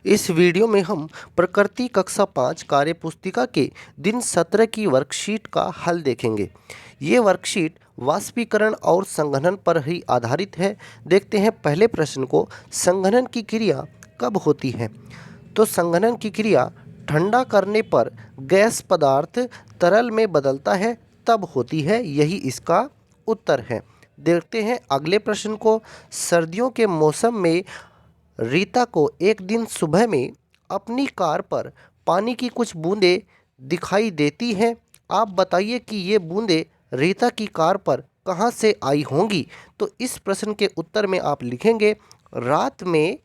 इस वीडियो में हम प्रकृति कक्षा 5 कार्य पुस्तिका के दिन 17 की वर्कशीट का हल देखेंगे। ये वर्कशीट वाष्पीकरण और संघनन पर ही आधारित है। देखते हैं पहले प्रश्न को, संघनन की क्रिया कब होती है? तो संघनन की क्रिया ठंडा करने पर गैस पदार्थ तरल में बदलता है तब होती है, यही इसका उत्तर है। देखते हैं अगले प्रश्न को, सर्दियों के मौसम में रीता को एक दिन सुबह में अपनी कार पर पानी की कुछ बूंदें दिखाई देती हैं। आप बताइए कि ये बूंदें रीता की कार पर कहाँ से आई होंगी? तो इस प्रश्न के उत्तर में आप लिखेंगे, रात में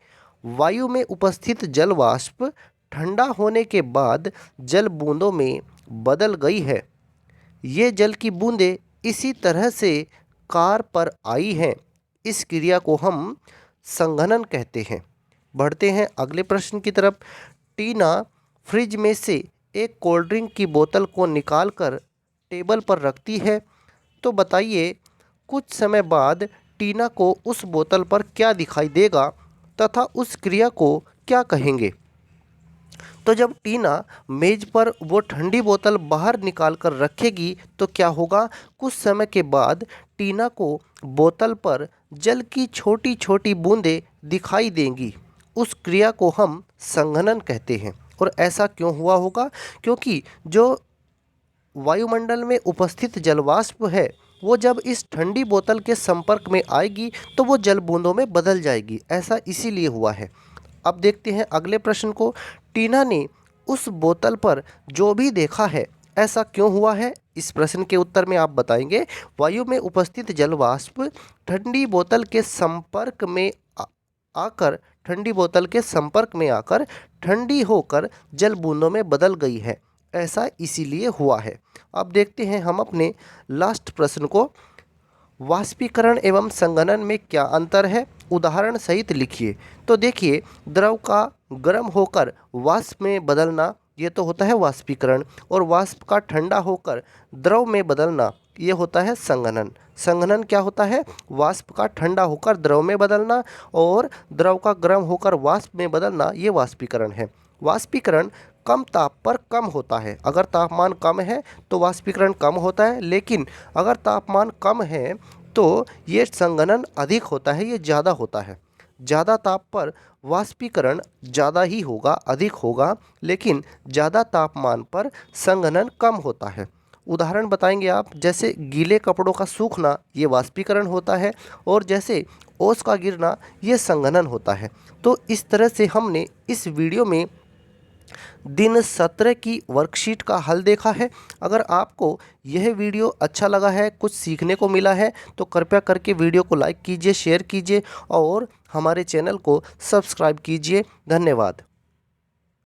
वायु में उपस्थित जल वाष्प ठंडा होने के बाद जल बूंदों में बदल गई है। ये जल की बूंदें इसी तरह से कार पर आई हैं। इस क्रिया को हम संघनन कहते हैं। बढ़ते हैं अगले प्रश्न की तरफ। टीना फ्रिज में से एक कोल्ड ड्रिंक की बोतल को निकालकर टेबल पर रखती है। तो बताइए कुछ समय बाद टीना को उस बोतल पर क्या दिखाई देगा तथा उस क्रिया को क्या कहेंगे? तो जब टीना मेज पर वो ठंडी बोतल बाहर निकाल कर रखेगी तो क्या होगा? कुछ समय के बाद टीना को बोतल पर जल की छोटी छोटी बूंदें दिखाई देंगी। उस क्रिया को हम संघनन कहते हैं। और ऐसा क्यों हुआ होगा? क्योंकि जो वायुमंडल में उपस्थित जलवाष्प है वो जब इस ठंडी बोतल के संपर्क में आएगी तो वो जल बूंदों में बदल जाएगी। ऐसा इसीलिए हुआ है। अब देखते हैं अगले प्रश्न को, टीना ने उस बोतल पर जो भी देखा है ऐसा क्यों हुआ है? इस प्रश्न के उत्तर में आप बताएंगे, वायु में उपस्थित जलवाष्प ठंडी बोतल के संपर्क में आकर ठंडी होकर जल बूंदों में बदल गई है। ऐसा इसीलिए हुआ है। अब देखते हैं हम अपने लास्ट प्रश्न को, वाष्पीकरण एवं संघनन में क्या अंतर है? उदाहरण सहित लिखिए। तो देखिए, द्रव का गर्म होकर वाष्प में बदलना ये तो होता है वाष्पीकरण, और वाष्प का ठंडा होकर द्रव में बदलना ये होता है संघनन। संघनन क्या होता है? वाष्प का ठंडा होकर द्रव में बदलना और द्रव का गर्म होकर वाष्प में बदलना, ये वाष्पीकरण है। वाष्पीकरण कम ताप पर कम होता है। अगर तापमान कम है तो वाष्पीकरण कम होता है, लेकिन अगर तापमान कम है तो ये संघनन अधिक होता है, ये ज़्यादा होता है। ज़्यादा ताप पर वाष्पीकरण ज़्यादा ही होगा, अधिक होगा, लेकिन ज़्यादा तापमान पर संघनन कम होता है। उदाहरण बताएंगे आप, जैसे गीले कपड़ों का सूखना ये वाष्पीकरण होता है, और जैसे ओस का गिरना ये संघनन होता है। तो इस तरह से हमने इस वीडियो में दिन 17 की वर्कशीट का हल देखा है। अगर आपको यह वीडियो अच्छा लगा है, कुछ सीखने को मिला है, तो कृपया करके वीडियो को लाइक कीजिए, शेयर कीजिए और हमारे चैनल को सब्सक्राइब कीजिए। धन्यवाद।